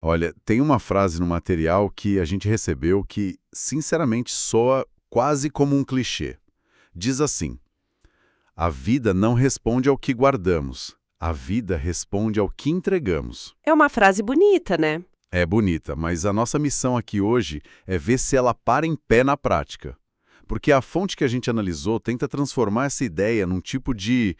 Olha, tem uma frase no material que a gente recebeu que, sinceramente, soa quase como um clichê. Diz assim: a vida não responde ao que guardamos, a vida responde ao que entregamos. É uma frase bonita, né? É bonita, mas a nossa missão aqui hoje é ver se ela para em pé na prática. Porque a fonte que a gente analisou tenta transformar essa ideia num tipo de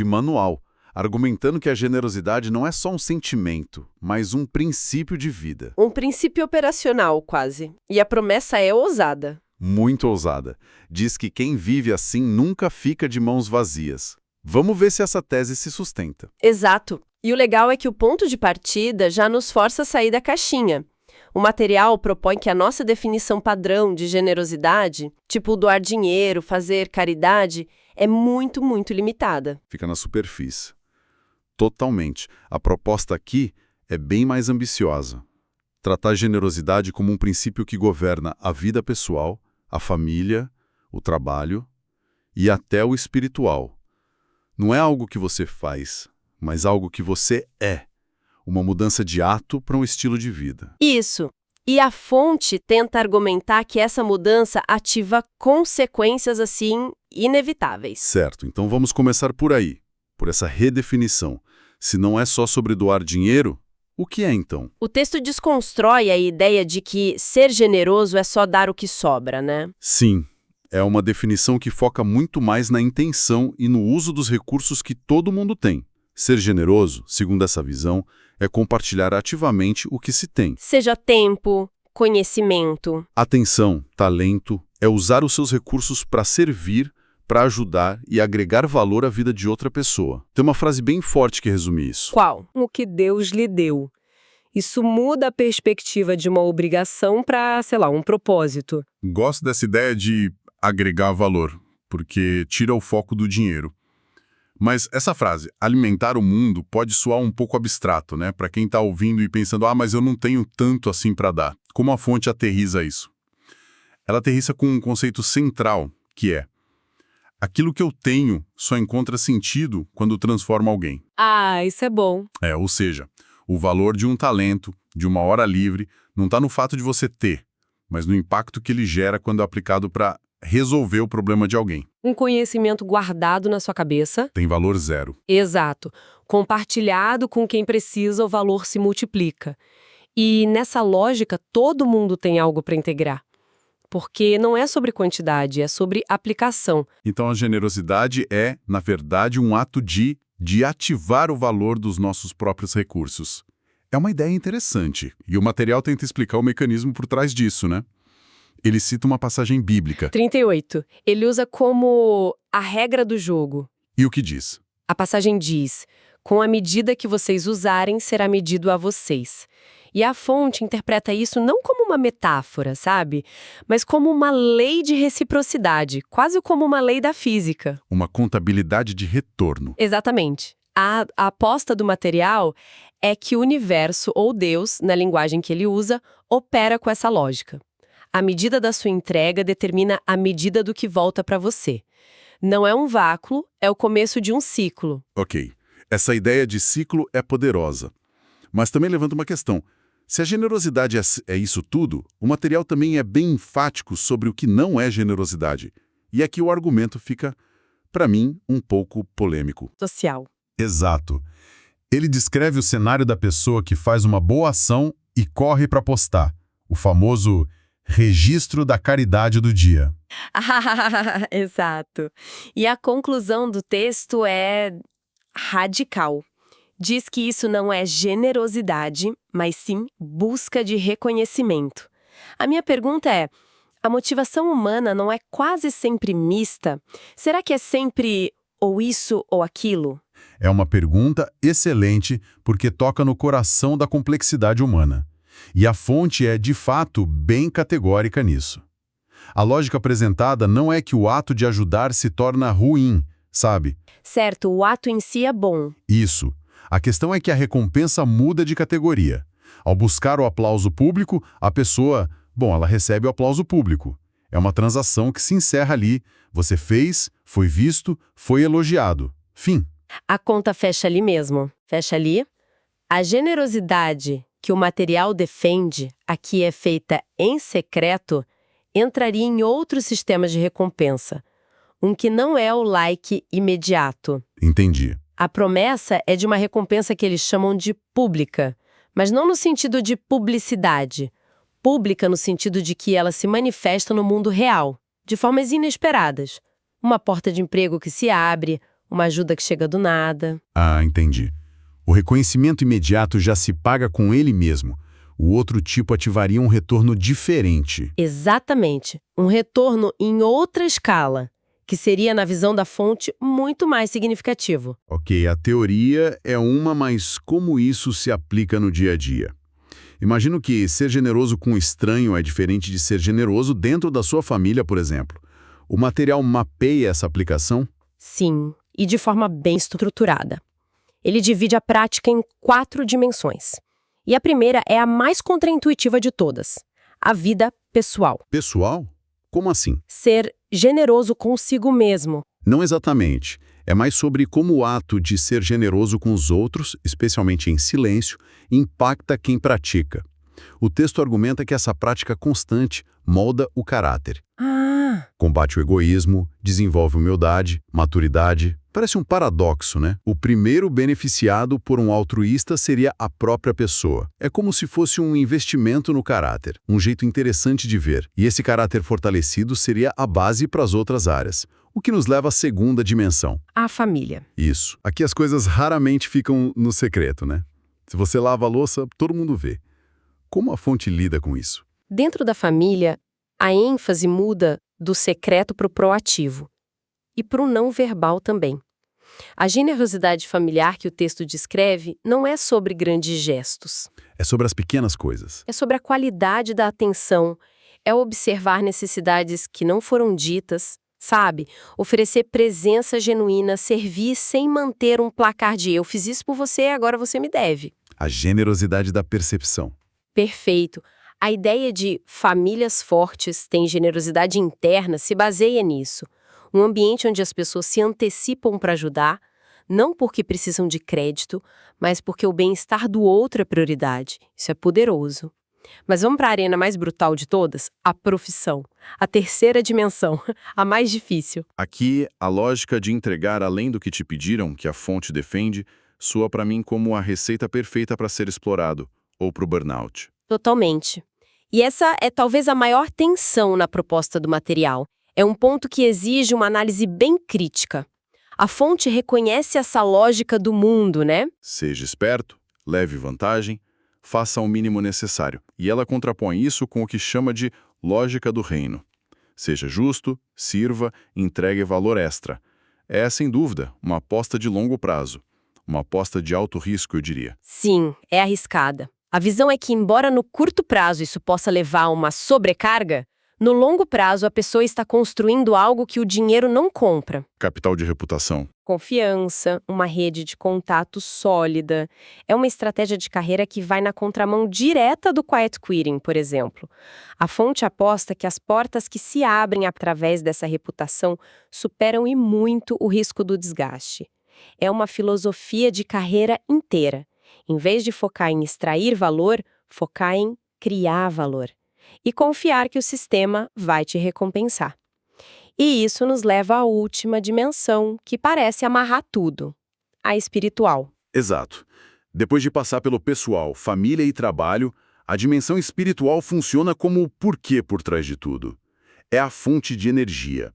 manual, argumentando que a generosidade não é só um sentimento, mas um princípio de vida. Um princípio operacional, quase. E a promessa é ousada. Muito ousada. Diz que quem vive assim nunca fica de mãos vazias. Vamos ver se essa tese se sustenta. Exato. E o legal é que o ponto de partida já nos força a sair da caixinha. O material propõe que a nossa definição padrão de generosidade, tipo doar dinheiro, fazer caridade, é muito, muito limitada. Fica na superfície. Totalmente. A proposta aqui é bem mais ambiciosa. Tratar a generosidade como um princípio que governa a vida pessoal, a família, o trabalho e até o espiritual. Não é algo que você faz, mas algo que você é. Uma mudança de ato para um estilo de vida. Isso. E a fonte tenta argumentar que essa mudança ativa consequências, assim, inevitáveis. Certo, então vamos começar por aí, por essa redefinição. Se não é só sobre doar dinheiro, o que é então? O texto desconstrói a ideia de que ser generoso é só dar o que sobra, né? Sim, é uma definição que foca muito mais na intenção e no uso dos recursos que todo mundo tem. Ser generoso, segundo essa visão, é compartilhar ativamente o que se tem. Seja tempo, conhecimento. Atenção, talento, é usar os seus recursos para servir, para ajudar e agregar valor à vida de outra pessoa. Tem uma frase bem forte que resume isso. Qual? O que Deus lhe deu. Isso muda a perspectiva de uma obrigação para, sei lá, um propósito. Gosto dessa ideia de agregar valor, porque tira o foco do dinheiro. Mas essa frase, alimentar o mundo, pode soar um pouco abstrato, né? Para quem está ouvindo e pensando, mas eu não tenho tanto assim para dar. Como a fonte aterriza isso? Ela aterriza com um conceito central, que é: aquilo que eu tenho só encontra sentido quando transforma alguém. Ah, isso é bom. Ou seja, o valor de um talento, de uma hora livre, não está no fato de você ter, mas no impacto que ele gera quando é aplicado para resolver o problema de alguém. Um conhecimento guardado na sua cabeça. Tem valor zero. Exato. Compartilhado com quem precisa, o valor se multiplica. E nessa lógica, todo mundo tem algo para integrar. Porque não é sobre quantidade, é sobre aplicação. Então a generosidade é, na verdade, um ato de ativar o valor dos nossos próprios recursos. É uma ideia interessante, e o material tenta explicar o mecanismo por trás disso, né? Ele cita uma passagem bíblica. 38. Ele usa como a regra do jogo. E o que diz? A passagem diz: com a medida que vocês usarem, será medido a vocês. E a fonte interpreta isso não como uma metáfora, sabe? Mas como uma lei de reciprocidade, quase como uma lei da física. Uma contabilidade de retorno. Exatamente. A aposta do material é que o universo, ou Deus, na linguagem que ele usa, opera com essa lógica. A medida da sua entrega determina a medida do que volta para você. Não é um vácuo, é o começo de um ciclo. Ok. Essa ideia de ciclo é poderosa. Mas também levanta uma questão. Se a generosidade é isso tudo, o material também é bem enfático sobre o que não é generosidade. E aqui o argumento fica, para mim, um pouco polêmico. Social. Exato. Ele descreve o cenário da pessoa que faz uma boa ação e corre para postar. O famoso registro da caridade do dia. Exato. E a conclusão do texto é radical. Diz que isso não é generosidade, mas sim busca de reconhecimento. A minha pergunta é: a motivação humana não é quase sempre mista? Será que é sempre ou isso ou aquilo? É uma pergunta excelente porque toca no coração da complexidade humana. E a fonte é, de fato, bem categórica nisso. A lógica apresentada não é que o ato de ajudar se torna ruim, sabe? Certo, o ato em si é bom. Isso. A questão é que a recompensa muda de categoria. Ao buscar o aplauso público, a pessoa, ela recebe o aplauso público. É uma transação que se encerra ali. Você fez, foi visto, foi elogiado. Fim. A conta fecha ali mesmo. Fecha ali. A generosidade que o material defende, aqui é feita em secreto, entraria em outros sistemas de recompensa. Um que não é o like imediato. Entendi. A promessa é de uma recompensa que eles chamam de pública, mas não no sentido de publicidade. Pública no sentido de que ela se manifesta no mundo real, de formas inesperadas. Uma porta de emprego que se abre, uma ajuda que chega do nada. Ah, entendi. O reconhecimento imediato já se paga com ele mesmo. O outro tipo ativaria um retorno diferente. Exatamente. Um retorno em outra escala, que seria, na visão da fonte, muito mais significativo. Ok, a teoria é uma, mas como isso se aplica no dia a dia? Imagino que ser generoso com um estranho é diferente de ser generoso dentro da sua família, por exemplo. O material mapeia essa aplicação? Sim, e de forma bem estruturada. Ele divide a prática em 4 dimensões. E a primeira é a mais contraintuitiva de todas: a vida pessoal. Pessoal? Como assim? Ser generoso consigo mesmo. Não exatamente. É mais sobre como o ato de ser generoso com os outros, especialmente em silêncio, impacta quem pratica. O texto argumenta que essa prática constante molda o caráter. Combate o egoísmo, desenvolve humildade, maturidade. Parece um paradoxo, né? O primeiro beneficiado por um altruísta seria a própria pessoa. É como se fosse um investimento no caráter, um jeito interessante de ver. E esse caráter fortalecido seria a base para as outras áreas. O que nos leva à segunda dimensão. A família. Isso. Aqui as coisas raramente ficam no secreto, né? Se você lava a louça, todo mundo vê. Como a fonte lida com isso? Dentro da família, a ênfase muda do secreto para o proativo. E para o não verbal também. A generosidade familiar que o texto descreve não é sobre grandes gestos. É sobre as pequenas coisas. É sobre a qualidade da atenção, é observar necessidades que não foram ditas, sabe? Oferecer presença genuína, servir sem manter um placar de eu fiz isso por você, agora você me deve. A generosidade da percepção. Perfeito. A ideia de famílias fortes têm generosidade interna se baseia nisso. Um ambiente onde as pessoas se antecipam para ajudar, não porque precisam de crédito, mas porque o bem-estar do outro é prioridade. Isso é poderoso. Mas vamos para a arena mais brutal de todas? A profissão. A terceira dimensão, a mais difícil. Aqui, a lógica de entregar além do que te pediram, que a fonte defende, soa para mim como a receita perfeita para ser explorado, ou para o burnout. Totalmente. E essa é talvez a maior tensão na proposta do material. É um ponto que exige uma análise bem crítica. A fonte reconhece essa lógica do mundo, né? Seja esperto, leve vantagem, faça o mínimo necessário. E ela contrapõe isso com o que chama de lógica do reino. Seja justo, sirva, entregue valor extra. É, sem dúvida, uma aposta de longo prazo. Uma aposta de alto risco, eu diria. Sim, é arriscada. A visão é que, embora no curto prazo isso possa levar a uma sobrecarga, no longo prazo a pessoa está construindo algo que o dinheiro não compra. Capital de reputação. Confiança, uma rede de contato sólida. É uma estratégia de carreira que vai na contramão direta do quiet quitting, por exemplo. A fonte aposta que as portas que se abrem através dessa reputação superam e muito o risco do desgaste. É uma filosofia de carreira inteira. Em vez de focar em extrair valor, focar em criar valor. E confiar que o sistema vai te recompensar. E isso nos leva à última dimensão, que parece amarrar tudo. A espiritual. Exato. Depois de passar pelo pessoal, família e trabalho, a dimensão espiritual funciona como o porquê por trás de tudo. É a fonte de energia.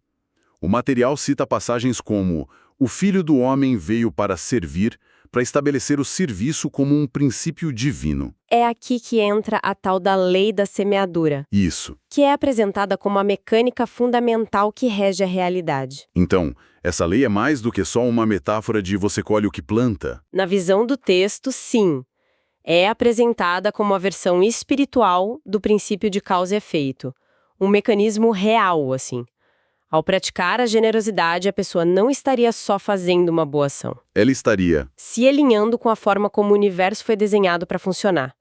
O material cita passagens como: o Filho do Homem veio para servir, para estabelecer o serviço como um princípio divino. É aqui que entra a tal da lei da semeadura, Isso. que é apresentada como a mecânica fundamental que rege a realidade. Então, essa lei é mais do que só uma metáfora de você colhe o que planta. Na visão do texto, sim. É apresentada como a versão espiritual do princípio de causa e efeito. Um mecanismo real, assim. Ao praticar a generosidade, a pessoa não estaria só fazendo uma boa ação. Ela estaria. Se alinhando com a forma como o universo foi desenhado para funcionar.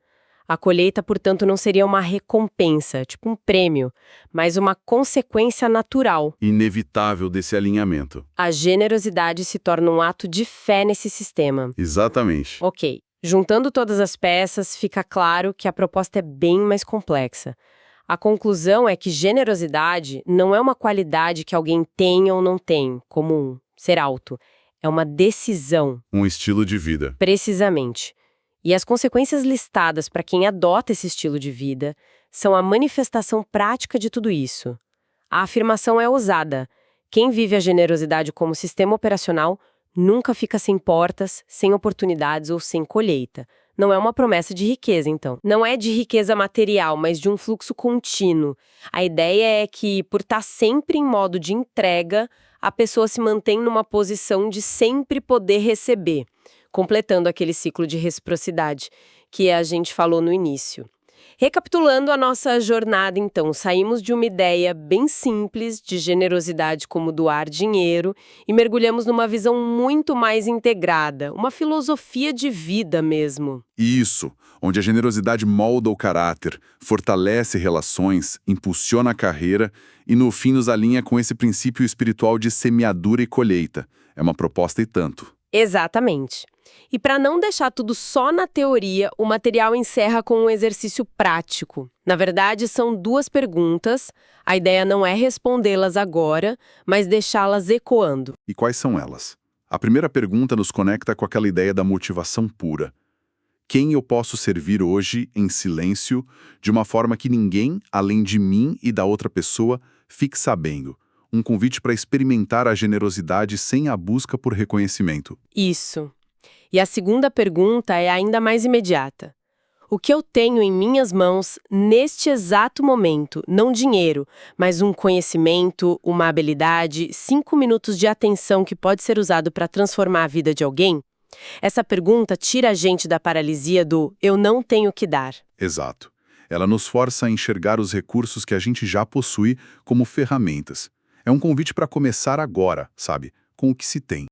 A colheita, portanto, não seria uma recompensa, tipo um prêmio, mas uma consequência natural. Inevitável desse alinhamento. A generosidade se torna um ato de fé nesse sistema. Exatamente. Ok, Juntando todas as peças, fica claro que a proposta é bem mais complexa. A conclusão é que generosidade não é uma qualidade que alguém tem ou não tem, como ser alto. É uma decisão, Um estilo de vida. precisamente. E as consequências listadas para quem adota esse estilo de vida são a manifestação prática de tudo isso. A afirmação é ousada. Quem vive a generosidade como sistema operacional nunca fica sem portas, sem oportunidades ou sem colheita. Não é uma promessa de riqueza, então. Não é de riqueza material, mas de um fluxo contínuo. A ideia é que, por estar sempre em modo de entrega, a pessoa se mantém numa posição de sempre poder receber, completando aquele ciclo de reciprocidade que a gente falou no início. Recapitulando a nossa jornada, então, saímos de uma ideia bem simples de generosidade como doar dinheiro e mergulhamos numa visão muito mais integrada, uma filosofia de vida mesmo. Isso, onde a generosidade molda o caráter, fortalece relações, impulsiona a carreira e no fim nos alinha com esse princípio espiritual de semeadura e colheita. É uma proposta e tanto. Exatamente. E para não deixar tudo só na teoria, o material encerra com um exercício prático. Na verdade, são 2 perguntas. A ideia não é respondê-las agora, mas deixá-las ecoando. E quais são elas? A primeira pergunta nos conecta com aquela ideia da motivação pura. Quem eu posso servir hoje, em silêncio, de uma forma que ninguém, além de mim e da outra pessoa, fique sabendo? Um convite para experimentar a generosidade sem a busca por reconhecimento. Isso. E a segunda pergunta é ainda mais imediata. O que eu tenho em minhas mãos neste exato momento, não dinheiro, mas um conhecimento, uma habilidade, 5 minutos de atenção que pode ser usado para transformar a vida de alguém? Essa pergunta tira a gente da paralisia do eu não tenho que dar. Exato. Ela nos força a enxergar os recursos que a gente já possui como ferramentas. É um convite para começar agora, sabe? Com o que se tem.